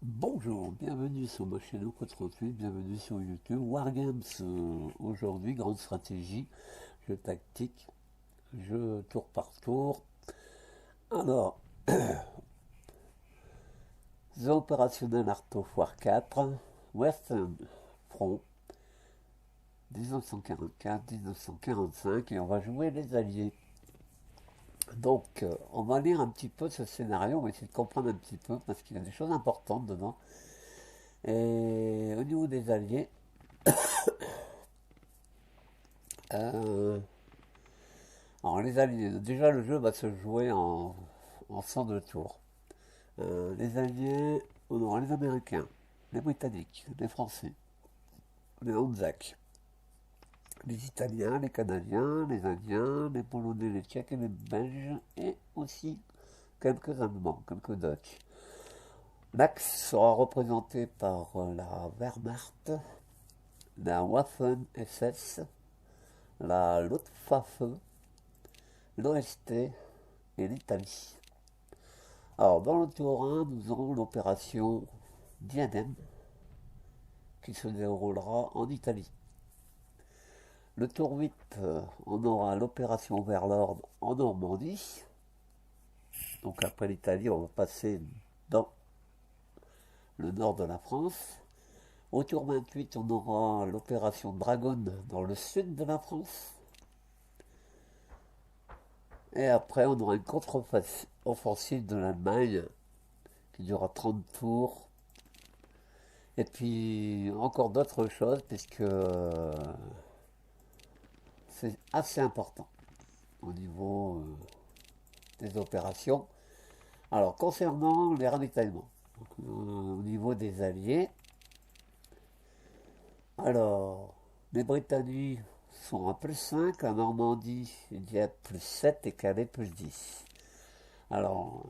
Bonjour, bienvenue sur ma chaîne Oco38, bienvenue sur YouTube. Wargames, aujourd'hui, grande stratégie, jeu tactique, jeu tour par tour. Alors, The Opérationnel Art of War 4, Western Front, 1944-1945, et on va jouer les alliés. Donc, on va lire un petit peu ce scénario, on va essayer de comprendre un petit peu, parce qu'il y a des choses importantes dedans. Et au niveau des alliés, euh, alors les alliés, déjà le jeu va se jouer en 102 tours. Les alliés, on aura les Américains, les Britanniques, les Français, les Anzacs, les Italiens, les Canadiens, les Indiens, les Polonais, les Tchèques et les Belges, et aussi quelques Allemands, quelques Dutch. L'Axe sera représenté par la Wehrmacht, la Waffen-SS, la Luftwaffe, l'OST et l'Italie. Alors, dans le tour 1, nous aurons l'opération Diadème qui se déroulera en Italie. Le tour 8, on aura l'opération Overlord en Normandie. Donc, après l'Italie, on va passer dans le nord de la France. Au tour 28, on aura l'opération Dragon dans le sud de la France. Et après, on aura une contre-offensive de l'Allemagne qui durera 30 tours. Et puis encore d'autres choses, puisque c'est assez important au niveau des opérations. Alors, concernant les ravitaillements, au niveau des alliés, alors, les Britanniques sont à +5, en Normandie, il y a +7 et Calais +10. Alors,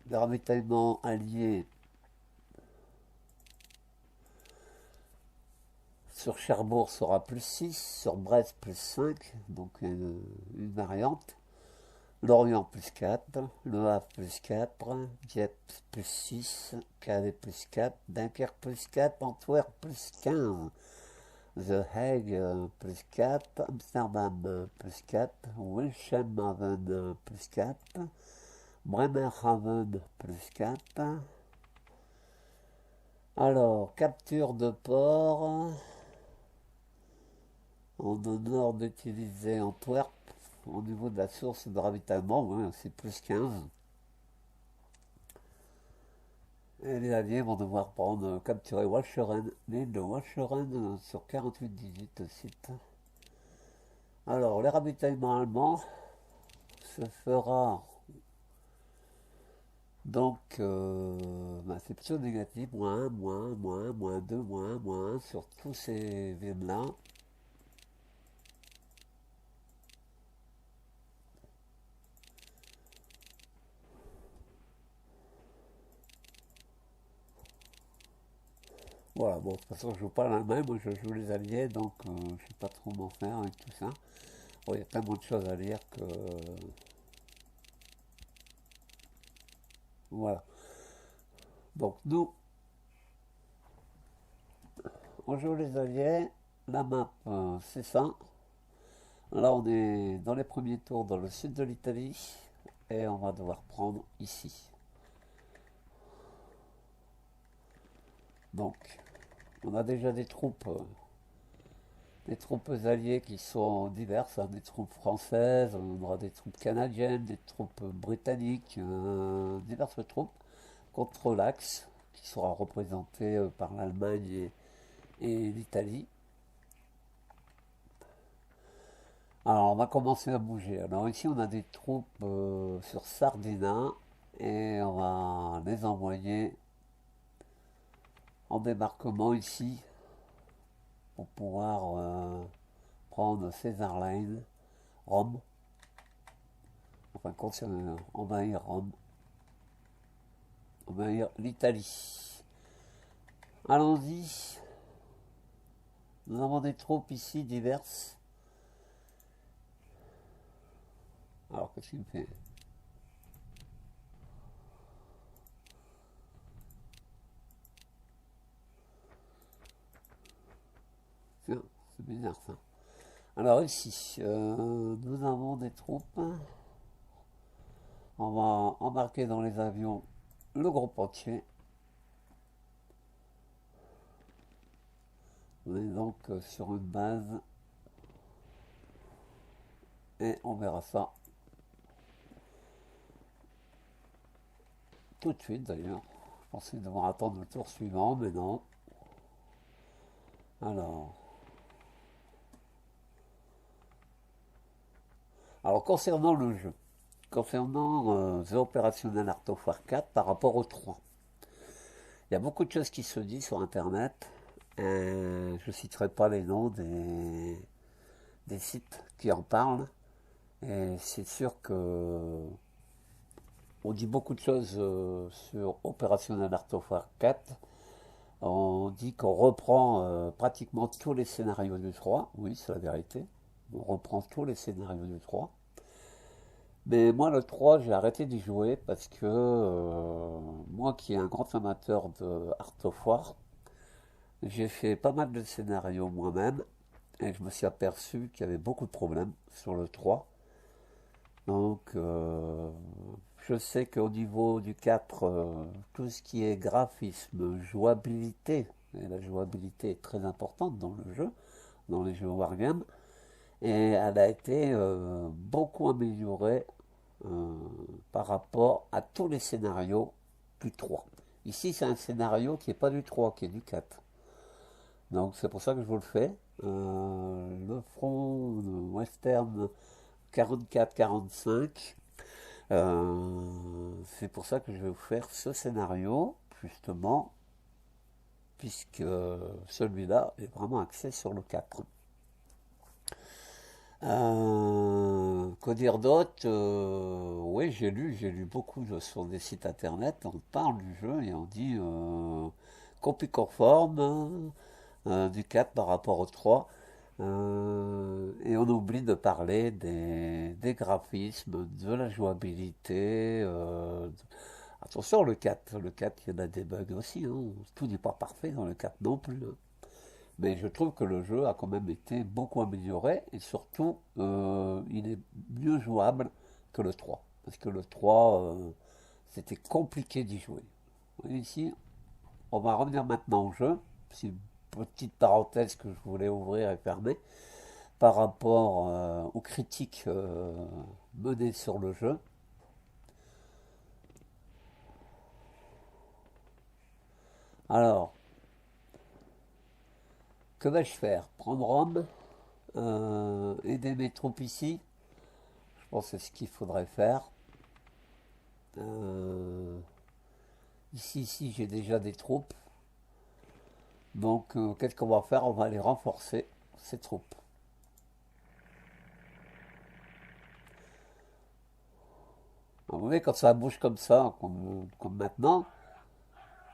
les ravitaillements alliés sur Cherbourg sera +6, sur Brest +5, donc une variante. Lorient +4, Le Havre +4, Dieppe +6, Calais +4, Dunkerque +4, Antwerp +15, The Hague +4, Amsterdam +4, Wilhelmshaven +4, Bremerhaven +4. Alors, capture de port, on honore d'utiliser Antwerp au niveau de la source de ravitaillement, ouais, c'est +15. Et les alliés vont devoir capturer Walcheren, l'île de Walcheren sur 48-18 site. Alors, les ravitaillements allemands se fera donc, c'est plutôt négatif, -1, -2, -1 sur tous ces villes-là. Voilà, bon, de toute façon, je joue pas l'Allemagne, moi je joue les Alliés, donc je sais pas trop m'en faire avec tout ça. Bon, il y a tellement de choses à lire que. Voilà. Donc, nous, on joue les Alliés, la map, c'est ça. Là, on est dans les premiers tours dans le sud de l'Italie, et on va devoir prendre ici. Donc, on a déjà des troupes alliées qui sont diverses, hein, des troupes françaises, on aura des troupes canadiennes, des troupes britanniques, diverses troupes contre l'Axe, qui sera représenté par l'Allemagne et l'Italie. Alors on va commencer à bouger. Alors ici on a des troupes sur Sardina et on va les envoyer en débarquement ici pour pouvoir prendre César Line, Rome, enfin envahir Rome, envahir l'Italie. Allons-y. Nous avons des troupes ici diverses. Alors qu'est-ce qu'il me fait? bizarre ça. Alors ici, nous avons des troupes. On va embarquer dans les avions le groupe entier. On est donc sur une base et on verra ça tout de suite d'ailleurs. Je pensais devoir attendre le tour suivant, mais non. Alors, concernant le jeu, concernant The Operational Art of War 4 par rapport au 3, il y a beaucoup de choses qui se disent sur internet. Je ne citerai pas les noms des sites qui en parlent. Et c'est sûr que on dit beaucoup de choses sur Operational Art of War 4. On dit qu'on reprend pratiquement tous les scénarios du 3. Oui, c'est la vérité. On reprend tous les scénarios du 3. Mais moi, le 3, j'ai arrêté d'y jouer parce que moi qui est un grand amateur de Art of War, j'ai fait pas mal de scénarios moi-même et je me suis aperçu qu'il y avait beaucoup de problèmes sur le 3. Donc, je sais qu'au niveau du 4, tout ce qui est graphisme, jouabilité, et la jouabilité est très importante dans le jeu, dans les jeux Wargame, et elle a été beaucoup améliorée euh, par rapport à tous les scénarios du 3. Ici, c'est un scénario qui n'est pas du 3, qui est du 4. Donc, c'est pour ça que je vous le fais. Le front western 44-45. C'est pour ça que je vais vous faire ce scénario, justement, puisque celui-là est vraiment axé sur le 4. Quoi dire d'autre? Oui, j'ai lu beaucoup sur des sites internet. On parle du jeu et on dit copie conforme du 4 par rapport au 3. Et on oublie de parler des graphismes, de la jouabilité. Attention, le 4, il y en a des bugs aussi, hein. Tout n'est pas parfait dans le 4 non plus, hein. Mais je trouve que le jeu a quand même été beaucoup amélioré et surtout, il est mieux jouable que le 3. Parce que le 3, c'était compliqué d'y jouer. Vous voyez ici, on va revenir maintenant au jeu. C'est une petite parenthèse que je voulais ouvrir et fermer par rapport aux critiques menées sur le jeu. Alors, que vais-je faire? Prendre Rome, aider mes troupes ici? Je pense que c'est ce qu'il faudrait faire. Euh, ici, j'ai déjà des troupes. Donc, qu'est-ce qu'on va faire? On va aller renforcer ces troupes. Vous voyez, quand ça bouge comme ça, comme maintenant,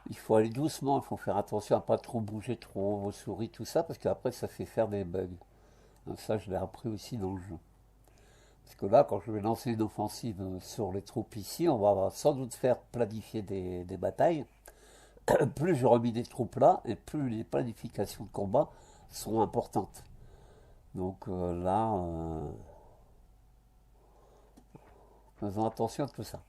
il faut aller doucement, il faut faire attention à pas trop bouger trop vos souris, tout ça, parce qu'après ça fait faire des bugs. Donc ça, je l'ai appris aussi dans le jeu. Parce que là, quand je vais lancer une offensive sur les troupes ici, on va sans doute faire planifier des batailles. Plus je remis des troupes là, et plus les planifications de combat seront importantes. Donc là, faisons attention à tout ça.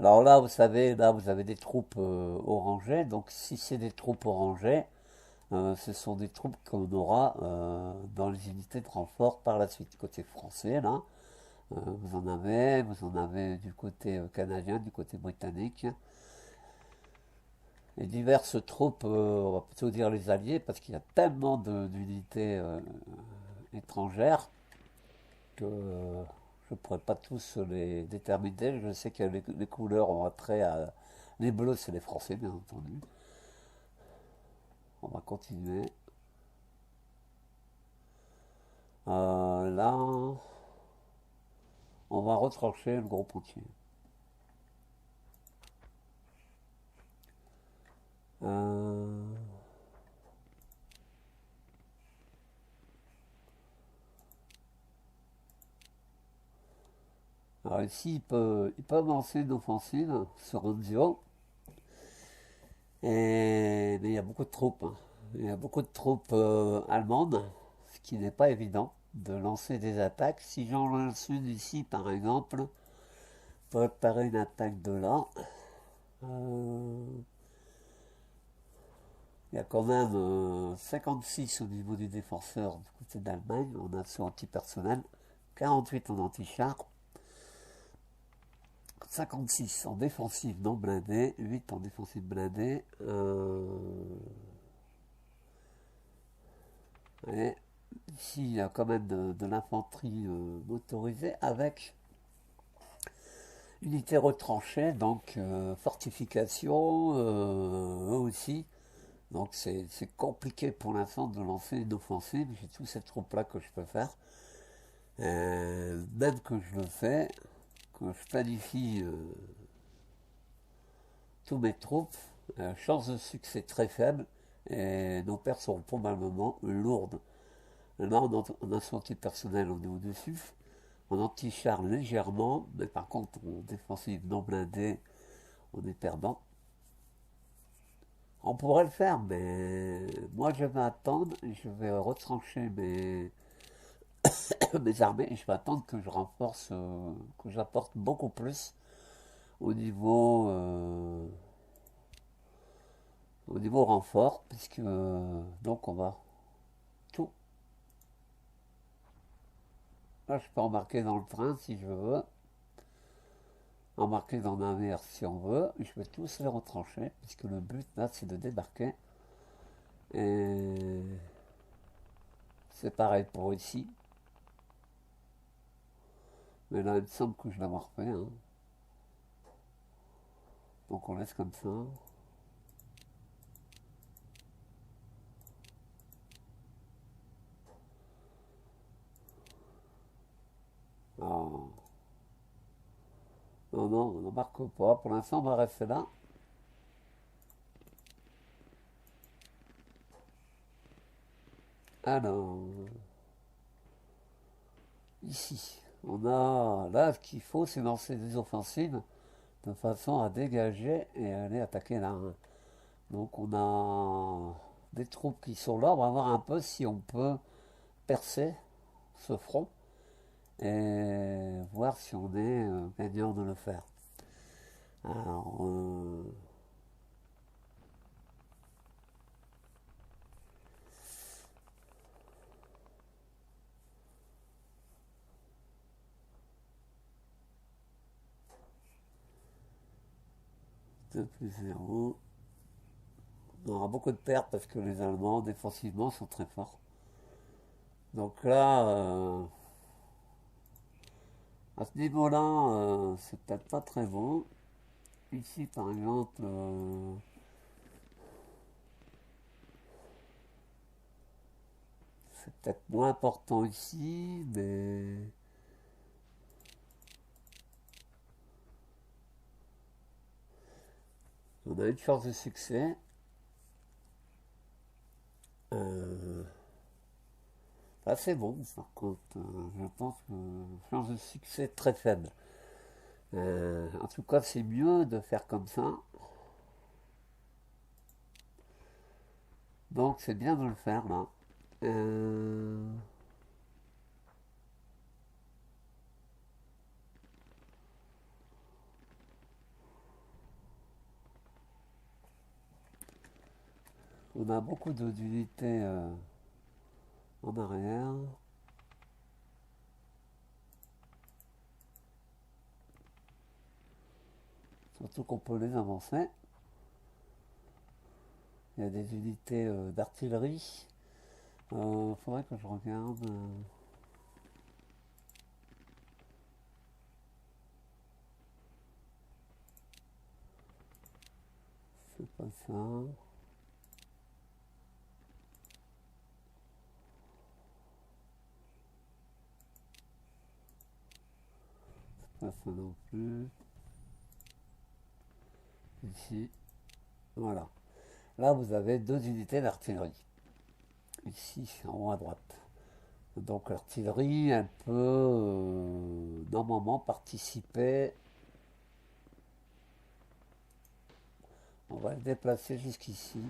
Alors là, vous savez, là, vous avez des troupes orangées. Donc si c'est des troupes orangées, ce sont des troupes qu'on aura dans les unités de renfort par la suite. Côté français, là, vous en avez du côté canadien, du côté britannique. Et diverses troupes, on va plutôt dire les alliés, parce qu'il y a tellement d'unités étrangères que je ne pourrais pas tous les déterminer. Je sais que les couleurs ont attrait à... Les bleus, c'est les Français, bien entendu. On va continuer. Là, on va retrancher le groupe entier. Euh, alors ici, il peut lancer une offensive sur Anzio. Mais il y a beaucoup de troupes, hein. Il y a beaucoup de troupes allemandes ce qui n'est pas évident de lancer des attaques. Si j'en lance une ici, par exemple, pour préparer une attaque de là, il y a quand même 56 au niveau du défenseur du côté d'Allemagne en assaut antipersonnel, 48 en anti-char, 56 en défensive non blindée, 8 en défensive blindée. Et ici, il y a quand même de l'infanterie motorisée avec unité retranchée, donc fortification aussi. Donc c'est compliqué pour l'instant de lancer une offensive. J'ai tous ces troupes-là que je peux faire. Même que je le fais, que je planifie tous mes troupes, chance de succès très faible et nos pertes seront probablement lourdes. Là, on a son personnel, on est au-dessus. En anti-char légèrement, mais par contre en défensive non blindée, on est perdant. On pourrait le faire, mais moi je vais attendre, je vais retrancher mes armées et je vais attendre que je renforce, que j'apporte beaucoup plus au niveau renfort, puisque donc on va tout. Là, je peux embarquer dans le train si je veux, embarquer dans un navire si on veut. Je vais tous les retrancher, puisque le but là, c'est de débarquer. Et c'est pareil pour ici. Mais là, il me semble que je l'ai refait. Hein. Donc on laisse comme ça. Ah. Non, non, on n'embarque pas. Pour l'instant, on va rester là. Alors, ici, on a là ce qu'il faut, c'est lancer des offensives de façon à dégager et aller attaquer là. Hein. Donc on a des troupes qui sont là. On va voir un peu si on peut percer ce front et voir si on est gagnant de le faire. Alors, deux plus 0. On aura beaucoup de pertes parce que les Allemands défensivement sont très forts. Donc là, à ce niveau-là, c'est peut-être pas très beau. Ici, par exemple, c'est peut-être moins important ici, mais on a une chance de succès. Là, c'est bon, par contre, je pense que chance de succès très faible. En tout cas, c'est mieux de faire comme ça. Donc, c'est bien de le faire là. On a beaucoup d'unités en arrière. Surtout qu'on peut les avancer. Il y a des unités d'artillerie. Faudrait que je regarde. C'est pas ça. C'est pas ça non plus. Ici. Voilà. Là, vous avez deux unités d'artillerie. Ici, en haut à droite. Donc l'artillerie, elle peut normalement participer. On va le déplacer jusqu'ici.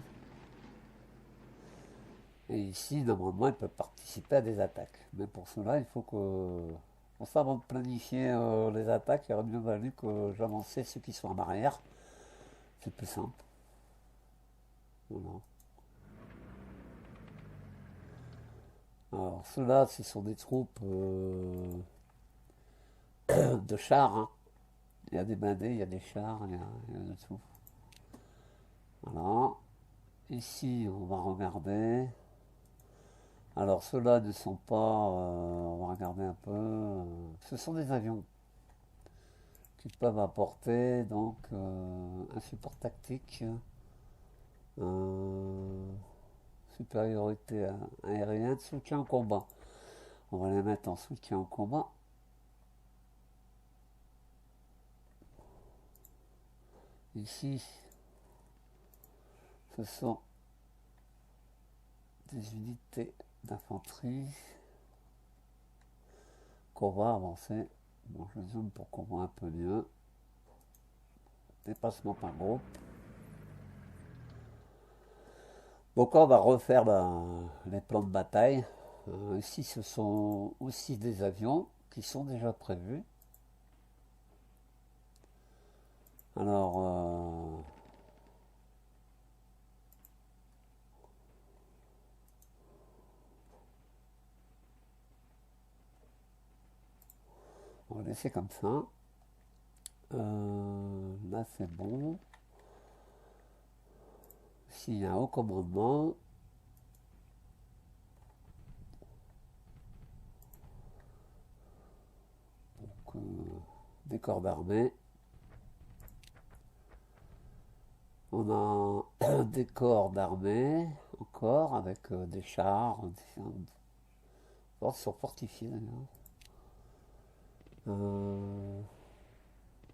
Et ici, normalement, ils peuvent participer à des attaques. Mais pour cela, il faut que... Pour ça, avant de planifier les attaques, il aurait mieux valu que j'avançais ceux qui sont en arrière. C'est plus simple. Voilà. Alors, ceux-là, ce sont des troupes de chars, hein. Il y a des blindés, il y a des chars, il y a de tout. Voilà. Ici, on va regarder. Alors, ceux-là ne sont pas. On va regarder un peu. Ce sont des avions qui peuvent apporter donc un support tactique, euh, supériorité aérienne, soutien au combat. On va les mettre en soutien au combat. Ici, ce sont des unités d'infanterie qu'on va avancer. Bon, je zoome pour qu'on voit un peu mieux. Déplacement par groupe. Donc on va refaire les plans de bataille. Ici, ce sont aussi des avions qui sont déjà prévus. Alors, on va laisser comme ça. Là, c'est bon. S'il y a un haut commandement, donc, des corps d'armée. On a des corps d'armée encore avec des chars, différentes forces sont fortifiées d'ailleurs.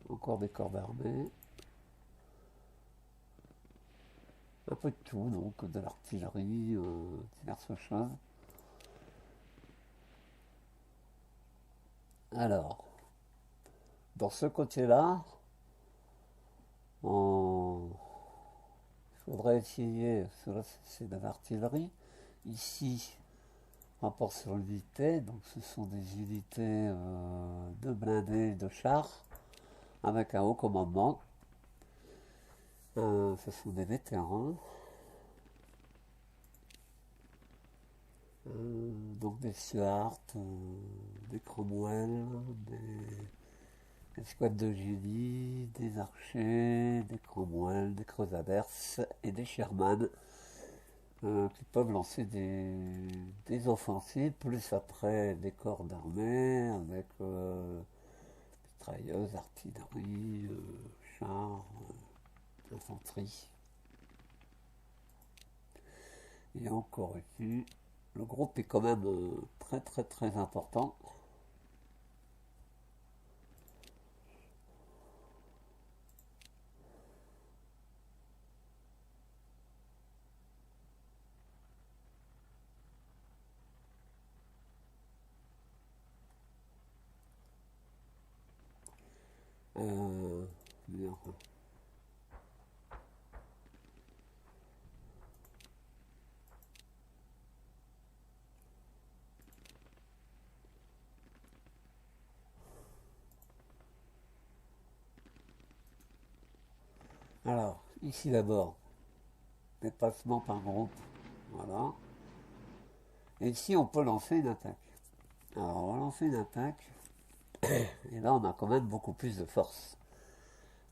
Encore des corps d'armée. Un peu de tout, donc de l'artillerie, diverses choses. Alors, dans ce côté-là, il faudrait essayer, cela c'est de l'artillerie. Ici, rapport sur l'unité, donc ce sont des unités de blindés, de chars, avec un haut commandement. Ce sont des vétérans. Donc des Stuart, des Cromwell, des squads de génie, des archers, des Cromwell, des Crusaders et des Sherman qui peuvent lancer des offensives, plus après des corps d'armée avec mitrailleuses, artillerie, chars, infanterie. Et encore ici, le groupe est quand même très très très important. Euh, Alors, ici d'abord, déplacement par groupe. Voilà. Et ici, on peut lancer une attaque. Alors, on va lancer une attaque. Et là, on a quand même beaucoup plus de force.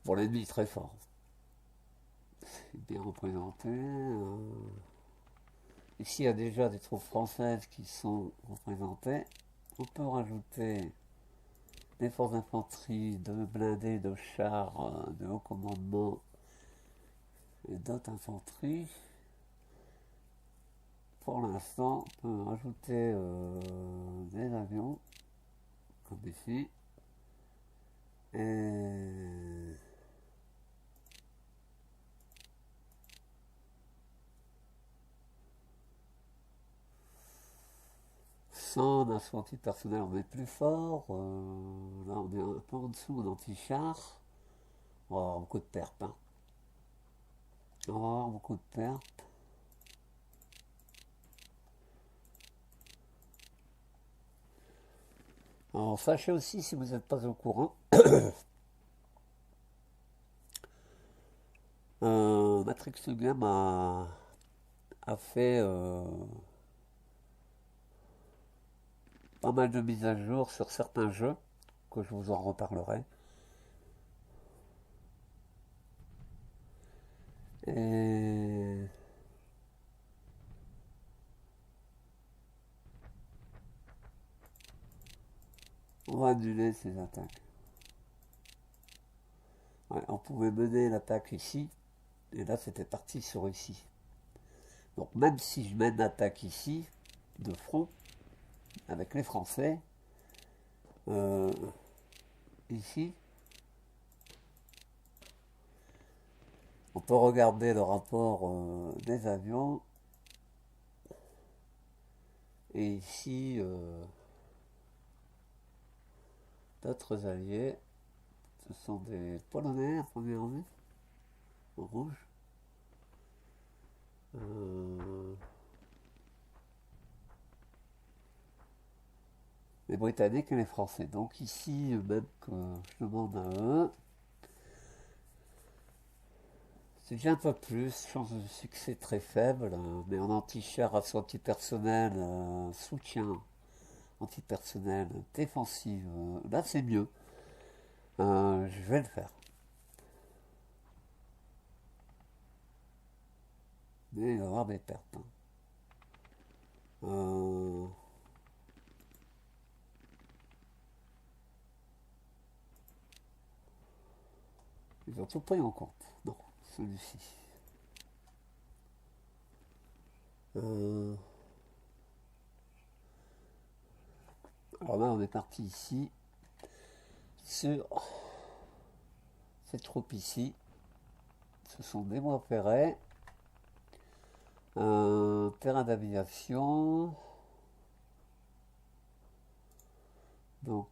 Pour l'ennemi, très fort. C'est bien représenté. Ici, il y a déjà des troupes françaises qui sont représentées. On peut rajouter des forces d'infanterie, de blindés, de chars, de haut commandement et d'autres infanteries. Pour l'instant, on peut rajouter des avions, comme ici. Et sans assaut antipersonnel, on est plus fort. Là, on est un peu en dessous en anti-char. On va avoir beaucoup de pertes. Hein. On va avoir beaucoup de pertes. Alors, sachez aussi, si vous n'êtes pas au courant, Matrix Game a fait pas mal de mises à jour sur certains jeux, que je vous en reparlerai. Et on va annuler ces attaques. Ouais, on pouvait mener l'attaque ici, et là c'était parti sur ici. Donc même si je mène l'attaque ici, de front, avec les Français, euh, ici, on peut regarder le rapport des avions, et ici, d'autres alliés, ce sont des Polonais à première vue, en rouge. Les Britanniques et les Français. Donc ici, même que je demande à eux, c'est déjà un peu plus, chance de succès très faible, mais en anti-char, assaut antipersonnel, soutien antipersonnel, défensive, là c'est mieux. Je vais le faire. Mais il va y avoir des pertes. Ils ont tout pris en compte. Non, celui-ci. Alors là, on est parti ici sur ces troupes ici. Ce sont des voies ferrées, un terrain d'aviation. Donc,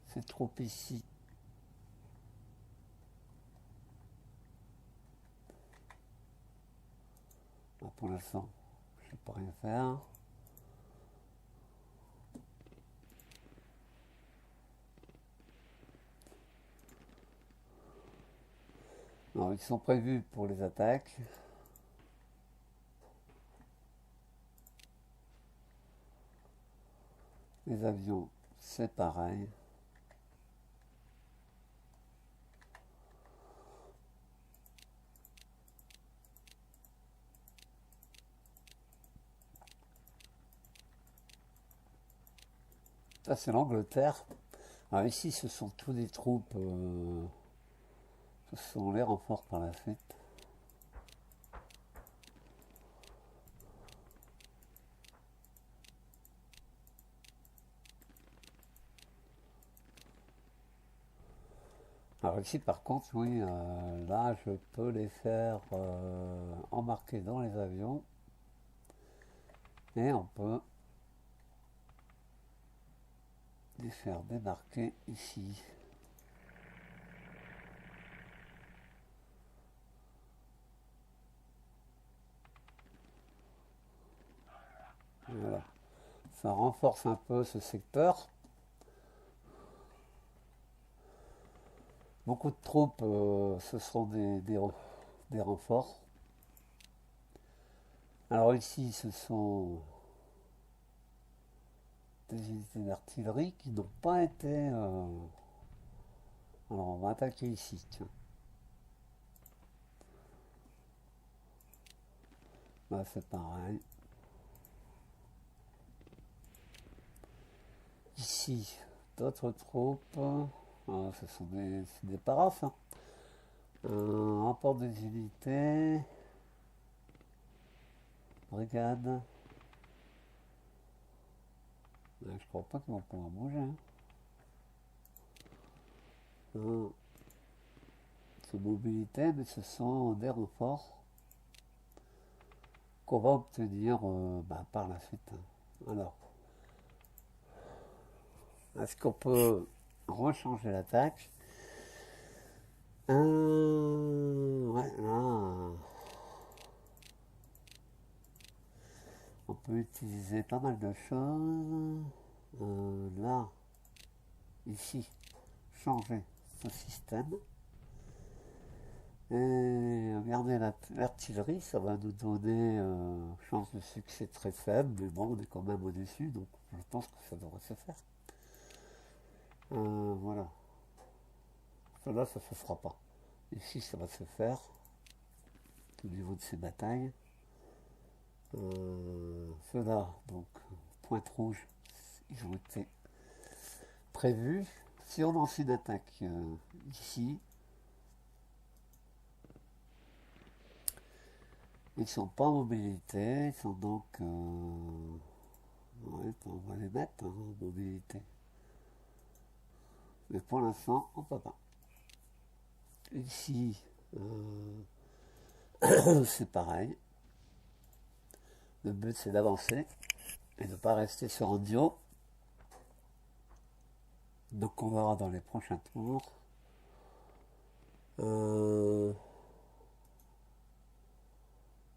ces troupes ici. Pour l'instant, je ne peux rien faire. Non, ils sont prévus pour les attaques. Les avions, c'est pareil. Ça, c'est l'Angleterre. Alors ici, ce sont tous des troupes. Ce sont les renforts par la suite. Alors ici, par contre, oui, là, je peux les faire embarquer dans les avions. Et on peut les faire débarquer ici. Voilà. Ça renforce un peu ce secteur. Beaucoup de troupes, ce sont des renforts. Alors ici, ce sont des unités d'artillerie qui n'ont pas été... Alors on va attaquer ici, tiens. Là c'est pareil. Ici, d'autres troupes. Ah, ce sont des parafs. Hein. Rapport des unités. Brigade. Je crois pas qu'ils vont pouvoir bouger. Hein. C'est mobilité, mais ce sont des renforts qu'on va obtenir par la suite. Alors, est-ce qu'on peut rechanger l'attaque? Ouais, là, on peut utiliser pas mal de choses. Là, ici, changer ce système. Et regardez l'artillerie, ça va nous donner chance de succès très faible, mais bon, on est quand même au-dessus, donc je pense que ça devrait se faire. Voilà. Cela, ça se fera pas. Ici, ça va se faire au niveau de ces batailles. Ceux-là, donc, pointe rouge, ils ont été prévus. Si on lance une attaque ici, ils ne sont pas en mobilité, ils sont donc... ouais, on va les mettre en mobilité. Mais pour l'instant, on ne peut pas. Ici, c'est pareil. Le but, c'est d'avancer et de ne pas rester sur un duo. Donc on verra dans les prochains tours.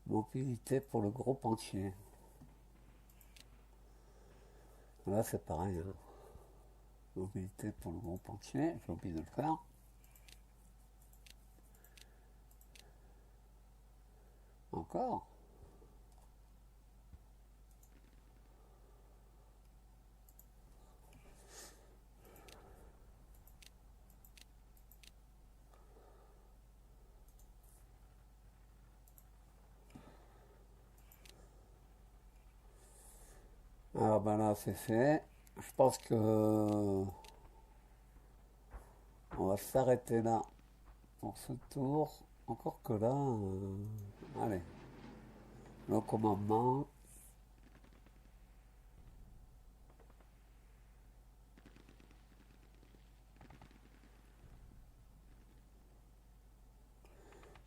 Mobilité pour le groupe entier. Là c'est pareil. Hein. Mobilité pour le groupe entier. J'ai oublié de le faire. Encore. Alors ben là c'est fait. Je pense que on va s'arrêter là pour ce tour. Encore que là, allez, le commandement.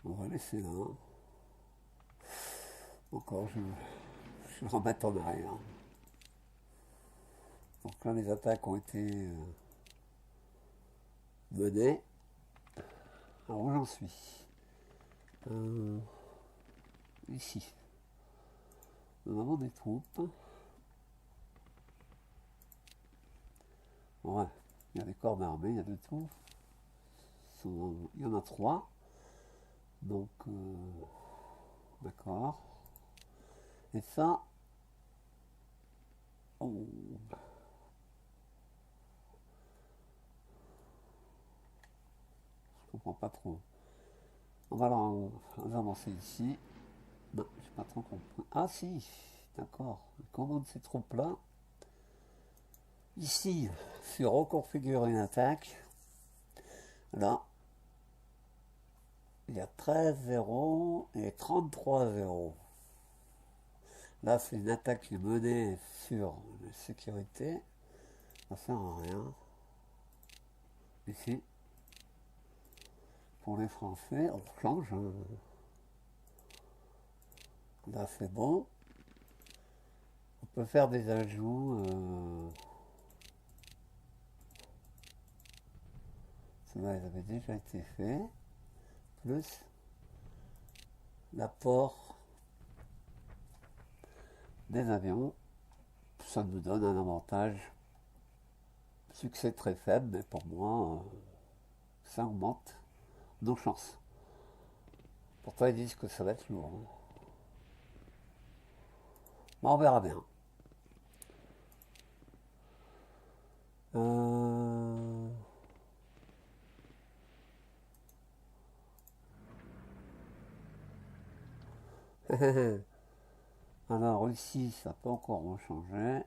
On va laisser là. Encore, je vais remettre en arrière. Donc là, les attaques ont été menées. Alors où j'en suis ici. Nous avons des troupes. Ouais, il y a des corps d'armée, il y a de tout. Il y en a 3. Donc, d'accord. Et ça, oh, je comprends pas trop. On va alors avancer ici. Non, j'ai pas trop compris. Ah si, d'accord. Il commande ces troupes-là. Ici, sur reconfigurer une attaque, là, il y a 13-0 et 33-0. Là, c'est une attaque qui est menée sur la sécurité. Ça sert à rien. Ici, pour les Français, on change. Là, c'est bon. On peut faire des ajouts. Ceux-là, ils avaient déjà été faits. Plus l'apport des avions. Ça nous donne un avantage. Succès très faible, mais pour moi, ça augmente nos chances. Pourtant, ils disent que ça va être lourd. Hein. Mais on verra bien. Alors ici, ça peut encore changer.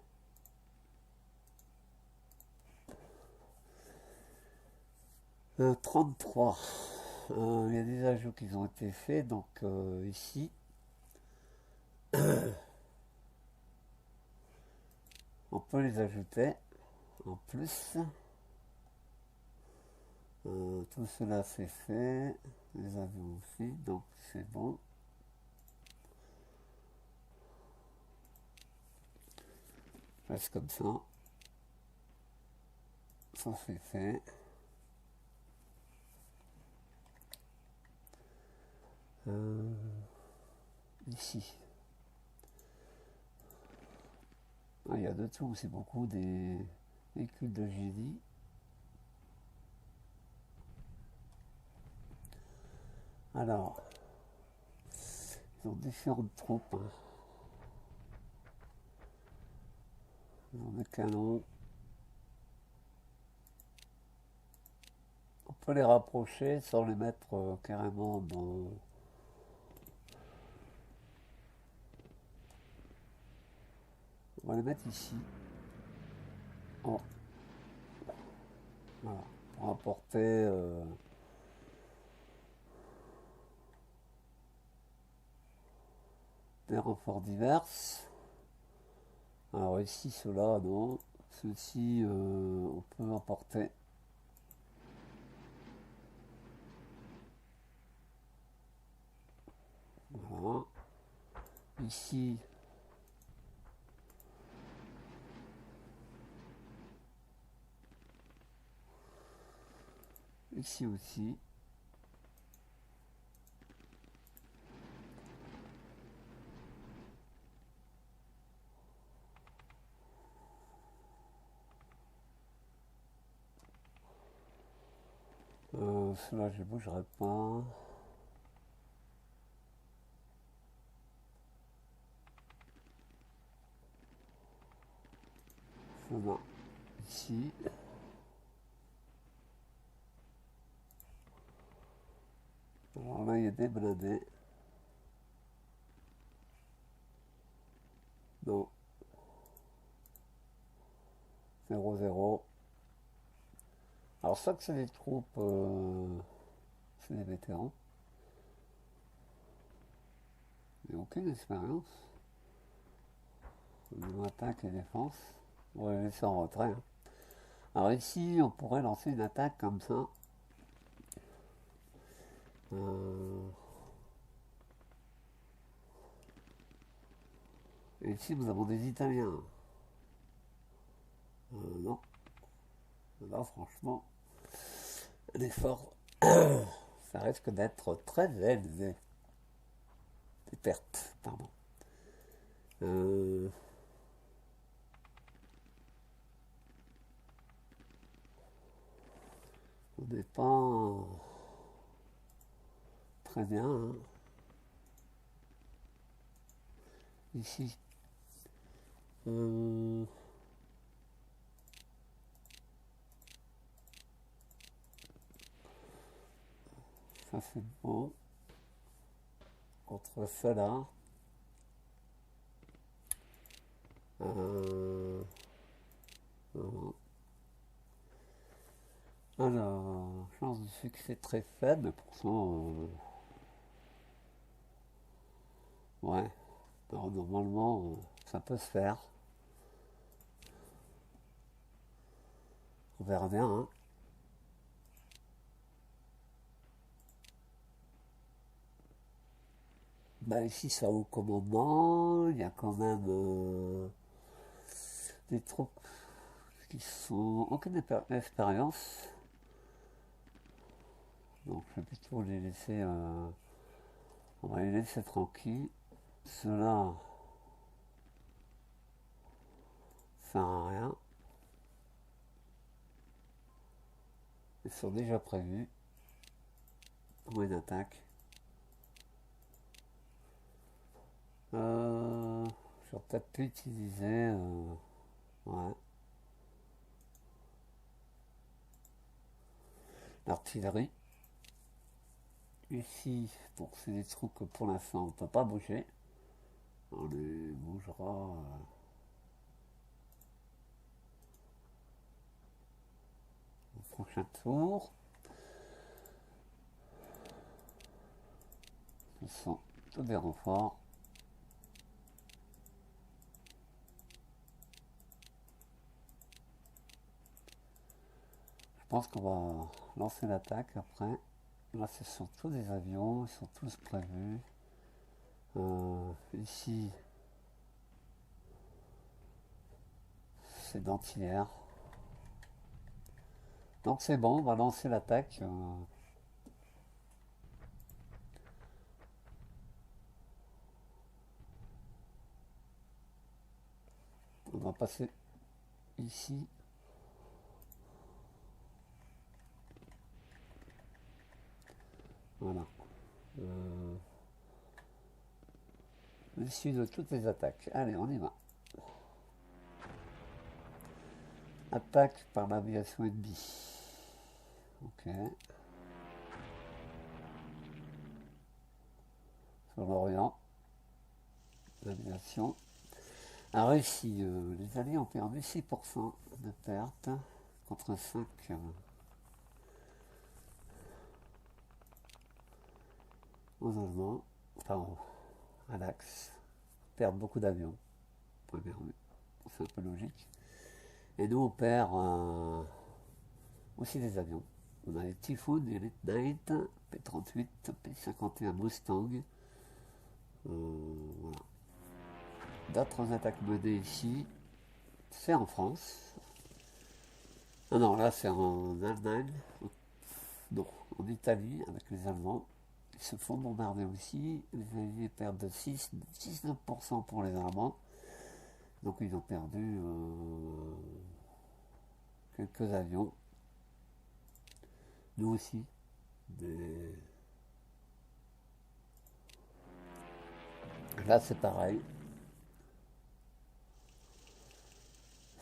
« 33. Il y a des ajouts qui ont été faits, donc ici, on peut les ajouter en plus. Tout cela c'est fait, les avions aussi, donc c'est bon. Je reste comme ça. Ça c'est fait. Ici. il y a de tout, c'est beaucoup des véhicules de génie. Alors, ils ont différentes troupes, hein. Ils ont des canons. On peut les rapprocher sans les mettre carrément dans... On va les mettre ici. Oh, voilà. Pour apporter des renforts divers. Alors ici, ceux-là, non. Ceux-ci, on peut apporter. Voilà. Ici, ici aussi. Ceux-là, je ne bougerai pas. Ceux-là, ici. Alors là, il y a des blindés. Non. 0-0. Alors ça que c'est des troupes, c'est des vétérans. Il n'y a aucune expérience. Niveau attaque et défense. On va les laisser en retrait, hein. Alors ici, on pourrait lancer une attaque comme ça. Et ici, nous avons des Italiens. Non. Là, franchement, l'effort, ça risque d'être très élevé. Des pertes, pardon. On n'est pas très bien, hein. Ici. Ça c'est bon. Contre cela. Voilà. Alors, chance de succès très faible, mais pourtant, ouais. Alors, normalement, ça peut se faire. On verra bien, hein. Bah, ici, ça au commandement, il y a quand même des troupes qui sont aucune expérience. Donc, je vais plutôt les laisser. On va les laisser tranquilles. Ceux-là, ça sert à rien. Ils sont déjà prévus pour une attaque. J'aurais peut-être pu utiliser ouais, l'artillerie. Ici, bon, c'est des trucs que pour l'instant on ne peut pas bouger. On les bougera au prochain tour. Ce sont tous des renforts. Je pense qu'on va lancer l'attaque après. Là, ce sont tous des avions, ils sont tous prévus. Ici, c'est d'antillaire. Donc c'est bon, on va lancer l'attaque. On va passer ici. Voilà. L'issue de toutes les attaques. Allez, on y va. Attaque par l'aviation ennemie. Ok. Sur l'Orient. L'aviation a réussi. Les Alliés ont perdu 6% de pertes contre 5. Aux Allemands. Enfin, à l'Axe. Perdent beaucoup d'avions. Première vue. C'est un peu logique. Et nous, on perd aussi des avions. On a les Typhoon, les Night, P-38, P-51 Mustang. Voilà. D'autres attaques menées ici, c'est en France. Ah non, là c'est en Allemagne. Non, en Italie, avec les Allemands. Ils se font bombarder aussi. Les Alliés perdent de 19% pour les Allemands. Donc ils ont perdu quelques avions. Nous aussi. Là c'est pareil.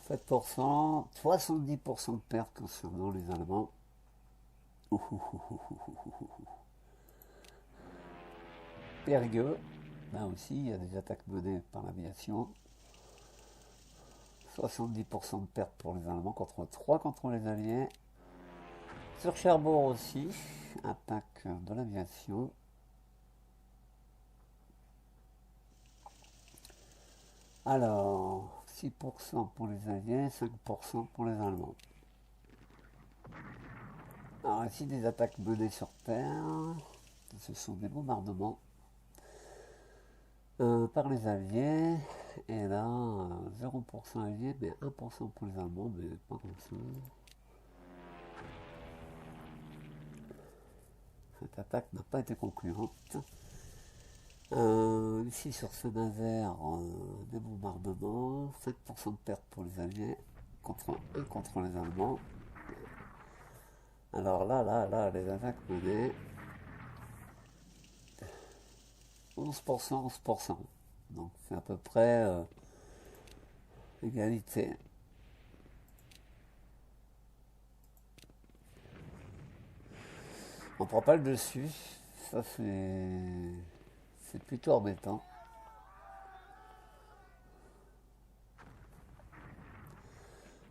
7%, 70% de pertes concernant les Allemands. Périgueux, là aussi il y a des attaques menées par l'aviation. 70% de pertes pour les Allemands contre 3 contre les Alliés. Sur Cherbourg aussi, attaque de l'aviation. Alors, 6% pour les Alliés, 5% pour les Allemands. Alors ici des attaques menées sur terre. Ce sont des bombardements par les Alliés. Et là, 0% Alliés, mais 1% pour les Allemands, mais pas comme ça. Cette attaque n'a pas été concluante. Ici sur Saint-Nazaire, des bombardements, 5% de pertes pour les Alliés, contre 1 contre les Allemands. Alors là, les attaques menées, 11%, 11%. Donc c'est à peu près égalité. On prend pas le dessus, ça c'est plutôt embêtant.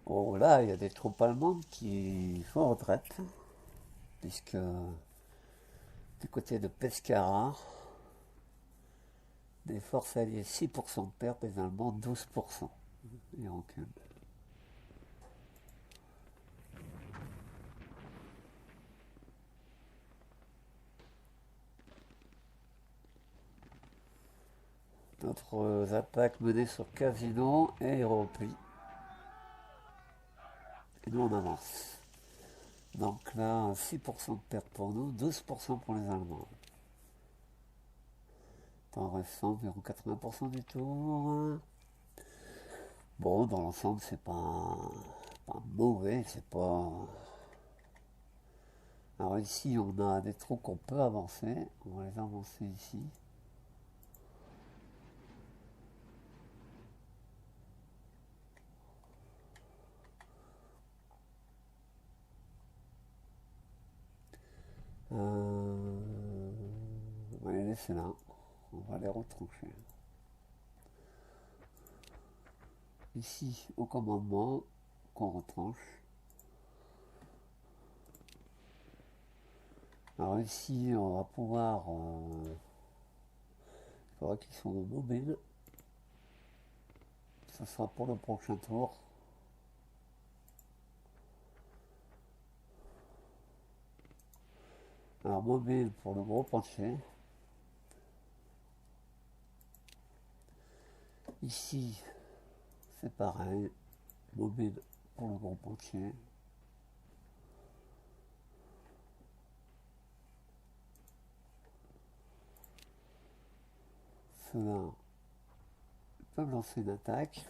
Bon là il y a des troupes allemandes qui font en retraite, puisque du côté de Pescara, des forces alliées 6% de pertes, les Allemands 12%. Ils reculent. D'autres attaques menées sur Casino et repli. Et nous on avance. Donc là, 6% de pertes pour nous, 12% pour les Allemands. Temps restant, environ 80% du tour. Bon, dans l'ensemble, c'est pas mauvais, c'est pas... Alors ici, on a des troupes qu'on peut avancer. On va les avancer ici. On va les laisser là. On va les retrancher. Ici, au commandement, qu'on retranche. Alors ici, on va pouvoir... il faudra qu'ils soient mobiles. Ça sera pour le prochain tour. Alors mobile pour le gros pontier. Ici, c'est pareil. Mobile pour le gros pontier. Ceux-là peuvent lancer une attaque.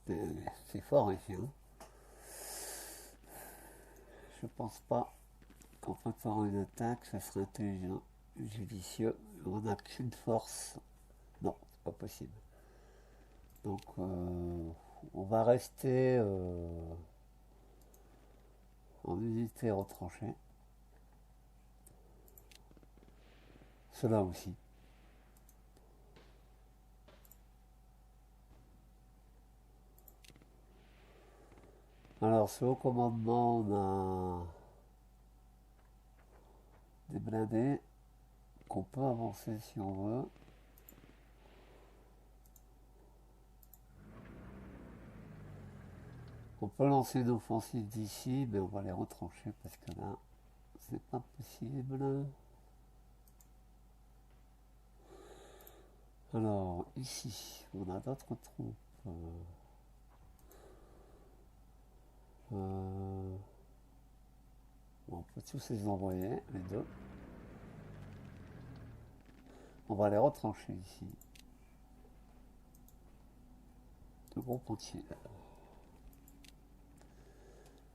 C'est fort ici, hein. Je pense pas qu'en préparant une attaque, ça serait intelligent, judicieux. On n'a qu'une force. Non, c'est pas possible. Donc, on va rester en unité retranchée. Cela aussi. Alors, ce haut commandement, on a des blindés qu'on peut avancer si on veut. On peut lancer une offensive d'ici, mais on va les retrancher parce que là, c'est pas possible. Alors, ici, on a d'autres troupes. On peut tous les envoyer, les deux. On va les retrancher ici. Le groupe entier.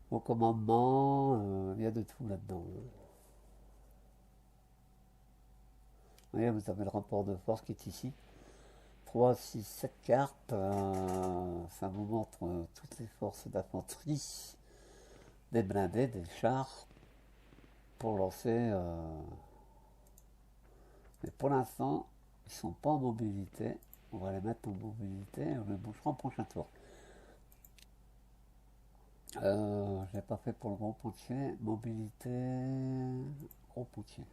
Au commandement, il y a de tout là-dedans. Vous voyez, vous avez le rapport de force qui est ici. 3, 6, 7 cartes. Ça vous montre toutes les forces d'infanterie, des blindés, des chars, pour lancer. Mais pour l'instant, ils ne sont pas en mobilité. On va les mettre en mobilité et on les bouchera au prochain tour. Je ne l'ai pas fait pour le gros pontier. Mobilité, gros pontier.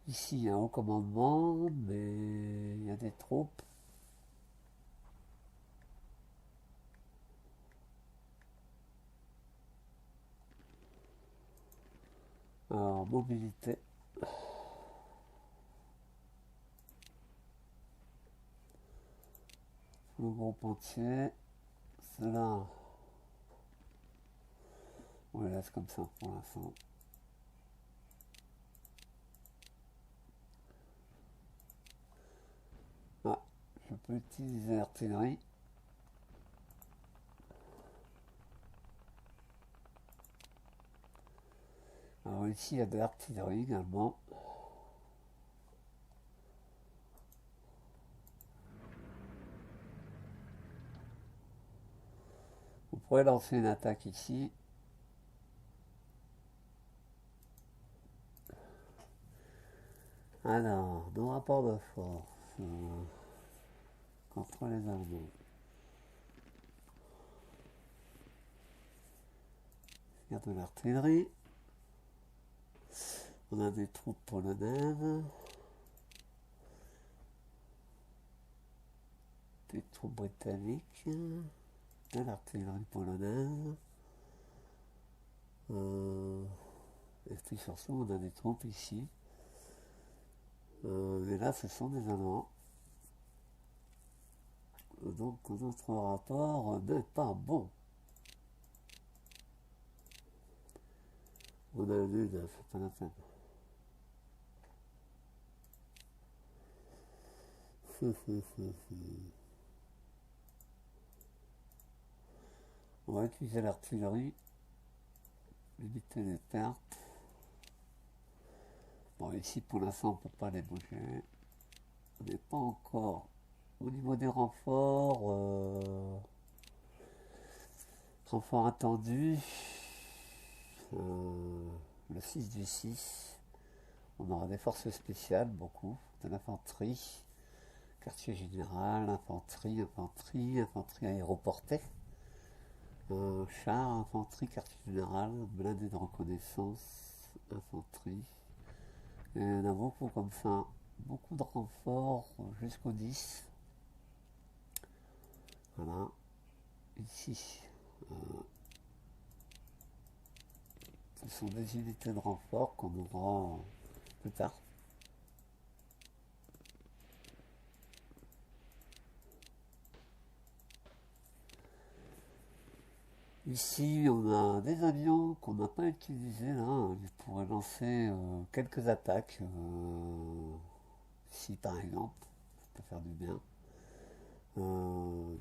Ici, il y a un haut commandement, mais il y a des troupes. Alors, mobilité. Le gros pontier. Cela, on les laisse comme ça pour l'instant. Ah, je peux utiliser l'artillerie. Alors ici, il y a de l'artillerie également. Vous pourrez lancer une attaque ici. Alors, nos rapports de force contre les Allemands. Il y a de l'artillerie. On a des troupes polonaises. Des troupes britanniques. De l'artillerie polonaise. Et puis surtout, on a des troupes ici. Et là, ce sont des Allemands. Donc, notre rapport n'est pas bon. On a un nul, c'est pas la peine. On va utiliser l'artillerie, limiter les pertes. Bon, ici pour l'instant on ne peut pas les bouger. On n'est pas encore au niveau des renforts. Renforts attendus. Le 6 du 6. On aura des forces spéciales, beaucoup. De l'infanterie. Quartier général, infanterie, infanterie aéroportée. Char, infanterie, quartier général, blindé de reconnaissance, infanterie. Et il y en a beaucoup comme ça. Beaucoup de renforts jusqu'au 10. Voilà. Ici. Ce sont des unités de renfort qu'on aura plus tard. Ici, on a des avions qu'on n'a pas utilisés là. Ils pourraient lancer quelques attaques Ici par exemple, ça peut faire du bien.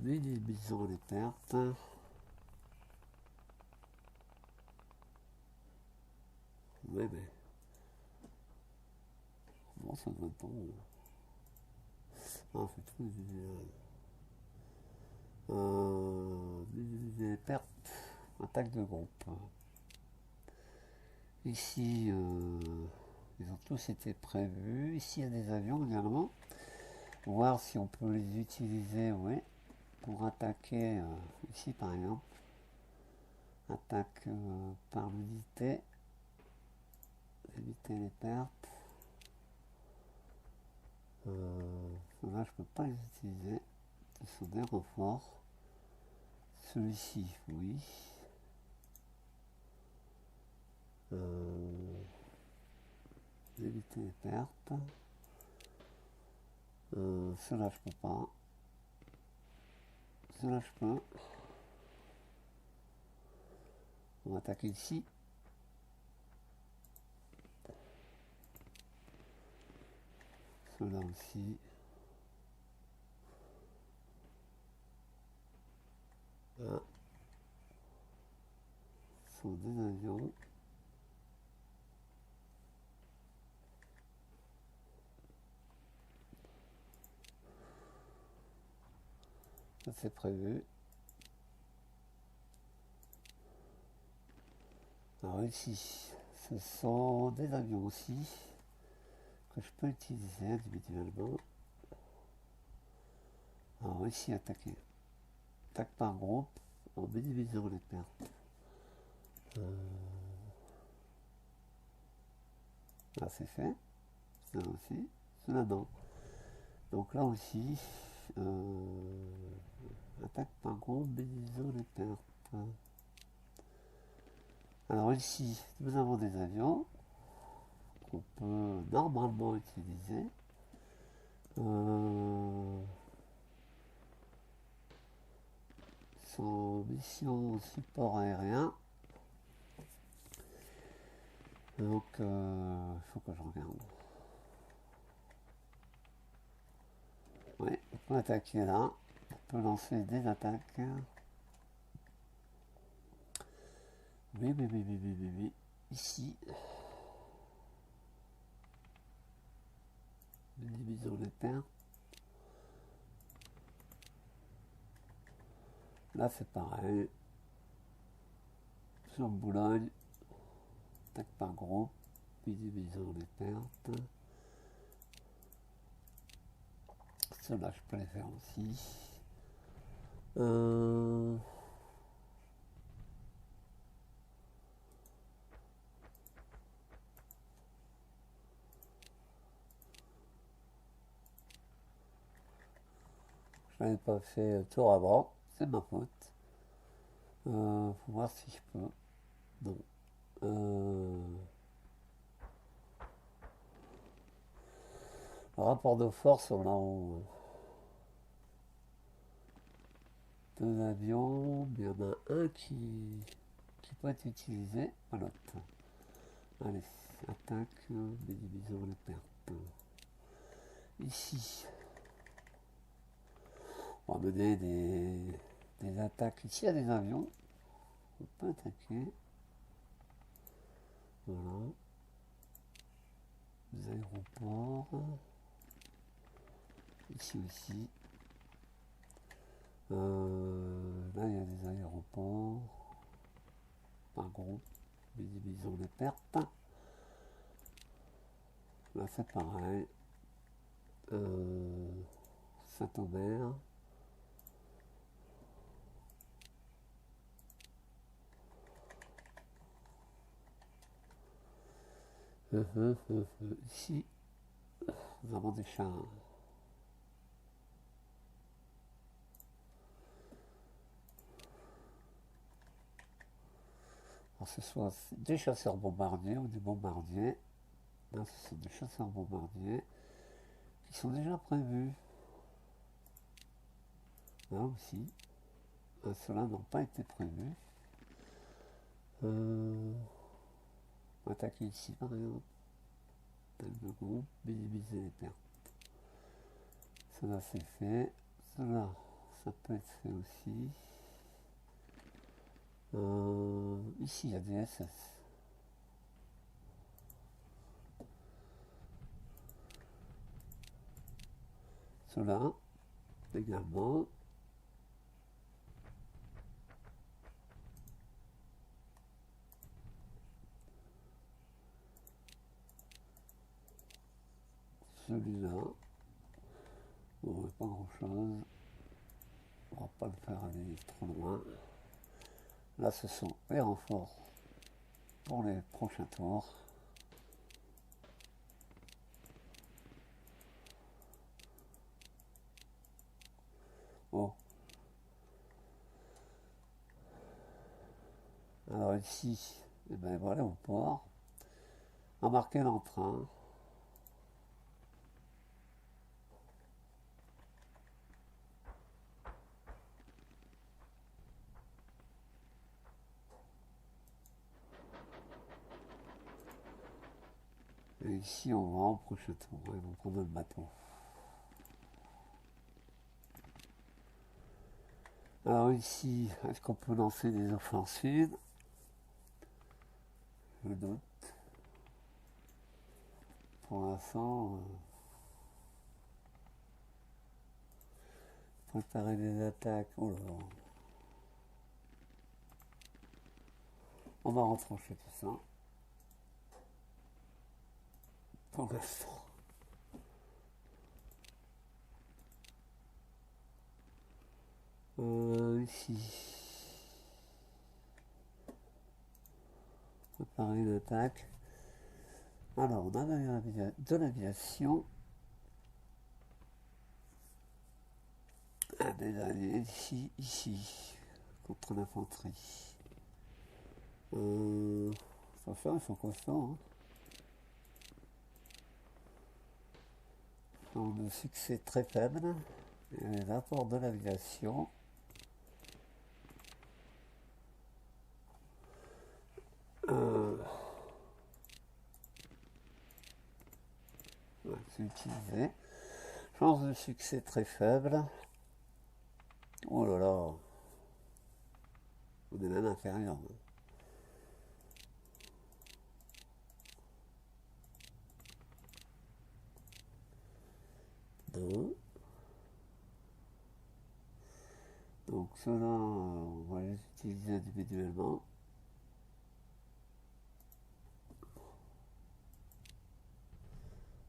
Minimisons les pertes. Ouais, mais bon, ça doit être bon. Ah, c'est trop minimiser les pertes. Attaque de groupe. Ici, ils ont tous été prévus. Ici, il y a des avions également. Voir si on peut les utiliser, oui, pour attaquer. Ici, par exemple, attaque par l'unité. Éviter les pertes. Là, je peux pas les utiliser. Ce sont des renforts. Celui-ci, oui. Éviter les pertes. Cela, je peux pas. Cela, je peux. On va attaquer ici. Cela aussi. Ah. Ce sont des avions. Ça, c'est prévu. Alors ici, ce sont des avions aussi que je peux utiliser individuellement. Alors ici, attaquer. Attaque par groupe en minimisant les pertes. Là, c'est fait. Ça aussi. Cela non. Donc là aussi, attaque par groupe, minimisant les pertes. Alors ici, nous avons des avions qu'on peut normalement utiliser. Sans mission support aérien. Donc, il faut que je regarde. Oui, on peut attaquer là. On peut lancer des attaques. Oui. Ici. Divisons les pertes. Là, c'est pareil. Sur Boulogne. Attaque par groupe. Divisons les pertes. Cela, je peux les faire aussi. Je n'avais pas fait tour avant, c'est ma faute. Faut voir si je peux. Non. Le rapport de force, on a en deux avions, mais il y en a un qui peut être utilisé, pas l'autre. Allez, attaque, divisons les pertes. Ici, on va mener des attaques. Ici, il y a des avions. On peut attaquer. Voilà. Des aéroports. Ici aussi. Là, il y a des aéroports. Par groupe. Divisons les pertes. Là, c'est pareil. Saint-Omer. Ici, nous avons des chars. Alors, ce soit des chasseurs bombardiers ou des bombardiers. Là, ce sont des chasseurs bombardiers qui sont déjà prévus. Là aussi. Ceux-là n'ont pas été prévus. Attaquer ici par exemple. Tel de groupe, minimiser les pertes. Cela c'est fait. Cela, ça peut être fait aussi. Ici, il y a des SS. Cela également. Celui-là. Bon, pas grand chose. On va pas le faire aller trop loin. Là, ce sont les renforts pour les prochains tours. Bon. Alors ici, eh ben voilà au port. Embarquer l'entrain. Et ici, on va en prochain tour. Ils vont prendre le bateau. Alors ici, est-ce qu'on peut lancer des offensives? Je doute. Pour l'instant, préparer des attaques. Oh là là. On va retrancher tout ça. Pour l'instant. Ici. Préparer une attaque. Alors, on a de l'aviation. Des alliés ici, contre l'infanterie. Ça va faire, ils sont constants. De succès très faible. Et les apports de l'aviation. C'est utilisé. Chance de succès très faible. Oh là là. On est même inférieur. Deux. Donc cela, on va les utiliser individuellement.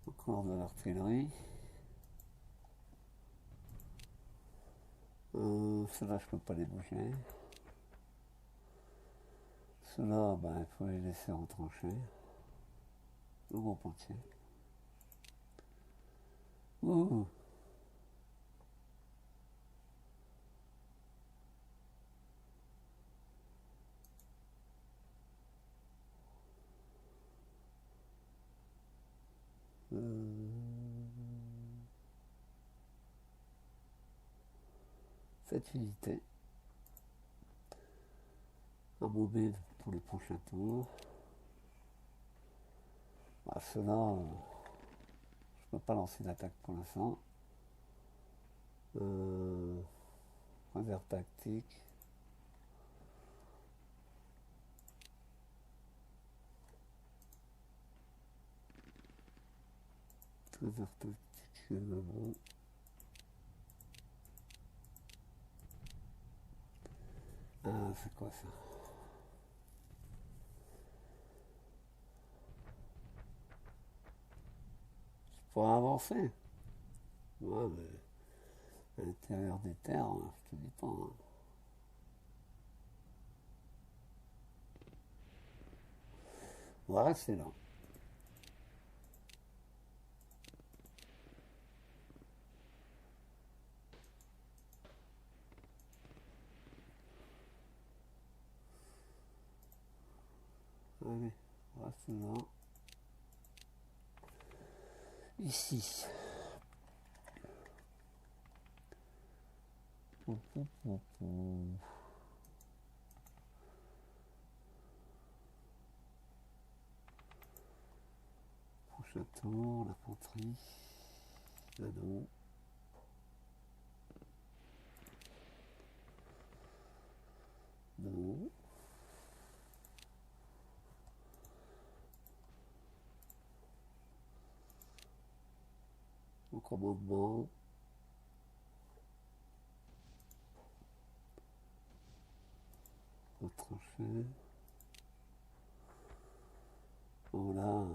Encore de l'artillerie. Cela, je ne peux pas les bouger. Cela, ben, il faut les laisser retrancher. Le groupe entier. Ouh. Cette unité. Un mobile pour les prochains tours. Bah, cela, je ne peux pas lancer d'attaque pour l'instant. Réserve tactique. Réserve tactique, bon. Ah, c'est quoi ça? Je pourrais avancer. Ouais, mais à l'intérieur des terres, je te dis pas. On va rester là. Allez, on reste là. Ici. Prochain tour, l'infanterie. Là non. Non. Au commandement. Au tranché. Voilà.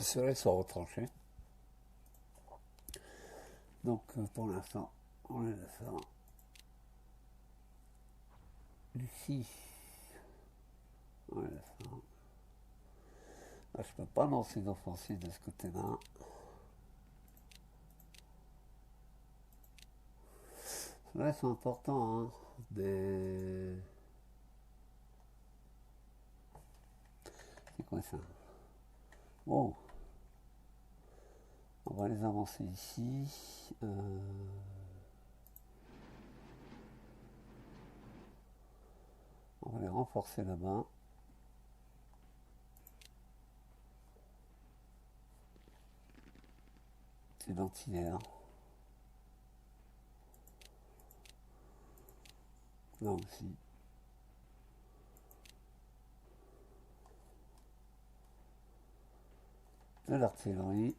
Ceux-là ils sont retranchés. Donc pour l'instant, on les laisse ça. Ici, on les laisse ça. Là, je peux pas lancer une offensive de ce côté-là. Là, ils sont importants, hein. Des... C'est quoi ça? Oh, on va les avancer ici. On va les renforcer là-bas. C'est l'antillaire. Là aussi. De l'artillerie.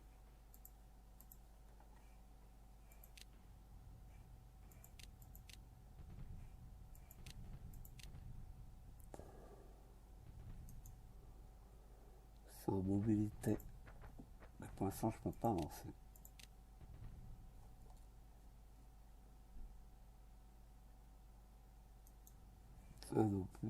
C'est en mobilité. Mais pour l'instant, je ne peux pas avancer. Ça non plus.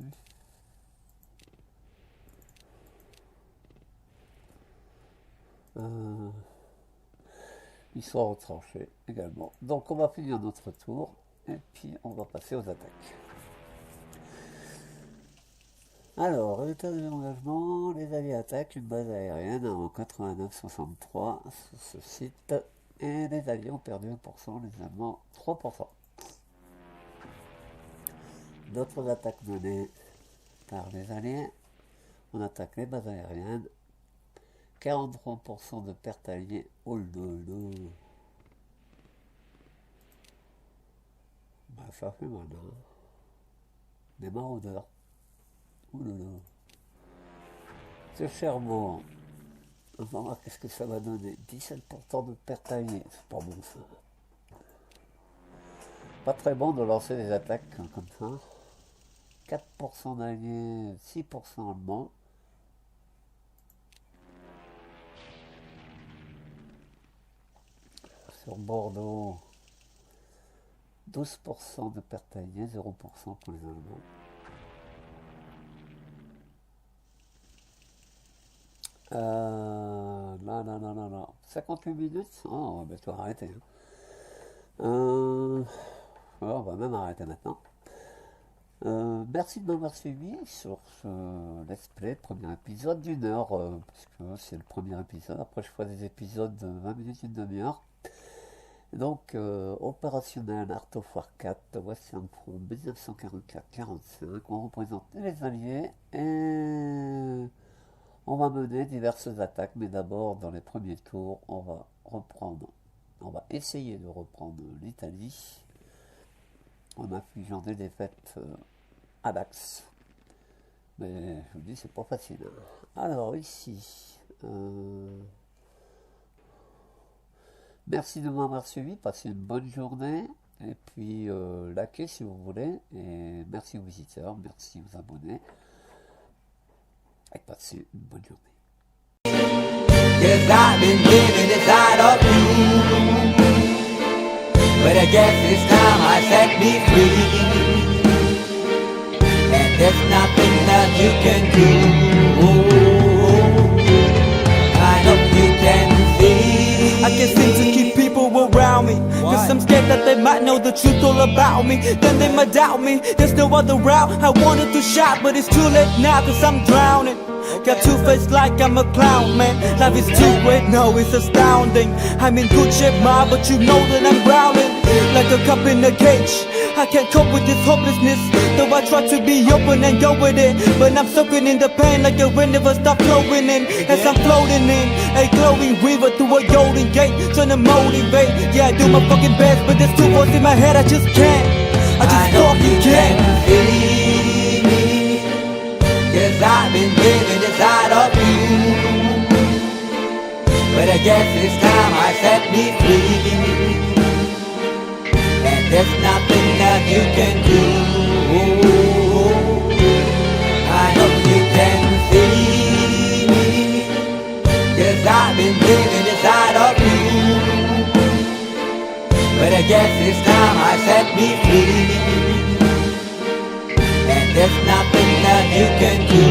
Ils sont retranchés également. Donc on va finir notre tour et puis on va passer aux attaques. Alors, résultat de l'engagement, les alliés attaquent une base aérienne en 89-63 sur ce site et les alliés ont perdu 1%, les Allemands 3%. D'autres attaques menées par les alliés, on attaque les bases aériennes, 43% de pertes alliées, oh là. Bah, ça fait mal, hein. Des maraudeurs. Ouh là là. Ce Cherbourg. On va voir qu'est-ce que ça va donner. 17% de pertes alliées. C'est pas bon ça. Pas très bon de lancer des attaques comme ça. 4% d'alliés, 6% allemands. Sur Bordeaux, 12% de pertes alliées, 0% pour les Allemands. Là. 58 minutes. Oh, on va bientôt arrêter. On va même arrêter maintenant. Merci de m'avoir suivi sur ce let's play, premier épisode d'une heure, puisque c'est le premier épisode. Après, je ferai des épisodes de 20 minutes, une demi-heure. Donc, opérationnel Art of War 4, Western Front 1944-45, on représente les Alliés et on va mener diverses attaques, mais d'abord, dans les premiers tours, on va essayer de reprendre l'Italie en infligeant des défaites à l'axe. Mais je vous dis, c'est pas facile. Alors, ici, merci de m'avoir suivi, passez une bonne journée, et puis likez si vous voulez, et merci aux visiteurs, merci aux abonnés, et passez une bonne journée. Yes, I've been living inside of you, but I guess this time I set me free, and there's nothing that you can do, I know you can see. I can't seem to keep people around me, cause I'm scared that they might know the truth all about me, then they might doubt me, there's no other route, I wanted to shout but it's too late now cause I'm drowning. Got two face like I'm a clown, man. Life is too great, no, it's astounding. I'm in good shape, ma, but you know that I'm growling like a cup in a cage. I can't cope with this hopelessness, though I try to be open and go with it. But I'm soaking in the pain like the wind never stop flowing in. As I'm floating in a glowing river through a golden gate, trying to motivate. Yeah, I do my fucking best, but there's two voices in my head, I just can't. I just fucking can't. See me, 'cause I've been living inside of you. But I guess it's time I set me free. And there's nothing that you can do. I know you can see me, 'cause I've been living inside of you. But I guess it's time I set me free. And there's nothing that you can do.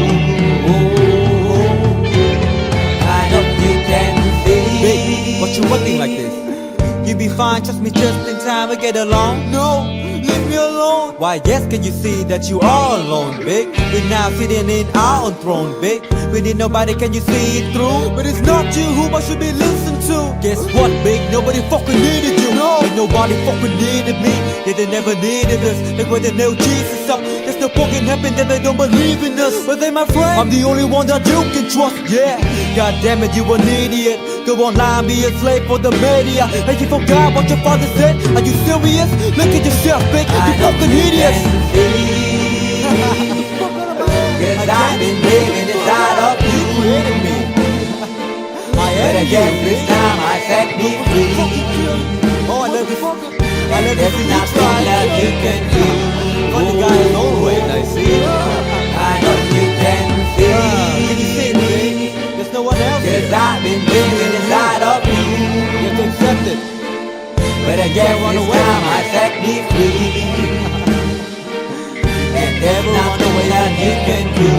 I know you can see. Big, what you acting like this? You be fine, trust me, just in time we get along. No, leave me alone. Why, yes, can you see that you are alone, big? We're now sitting in our own throne, big. We need nobody, can you see it through? But it's not you who I should be listening to. Guess what, big? Nobody fucking needed you. No, ain't nobody fucking needed me. Yeah, they never needed us. Like when they nailed Jesus up, there's no fucking heaven that they don't believe in us. But they my friend, I'm the only one that you can trust. Yeah, god damn it, you an idiot. Go online, be a slave for the media. And you forgot what your father said. Are you serious? Look at yourself, big. You fucking idiots. Cause I've been living inside of you. But I guess this time I set me free. Oh, I love this. I love There's this. nothing that you can do. Funny guy is always I see. I know you can Can you see. see it, baby? There's no one else. Cause I've been living inside of you. You have to accept it. But I guess this time I set me free. And there's nothing that you can do.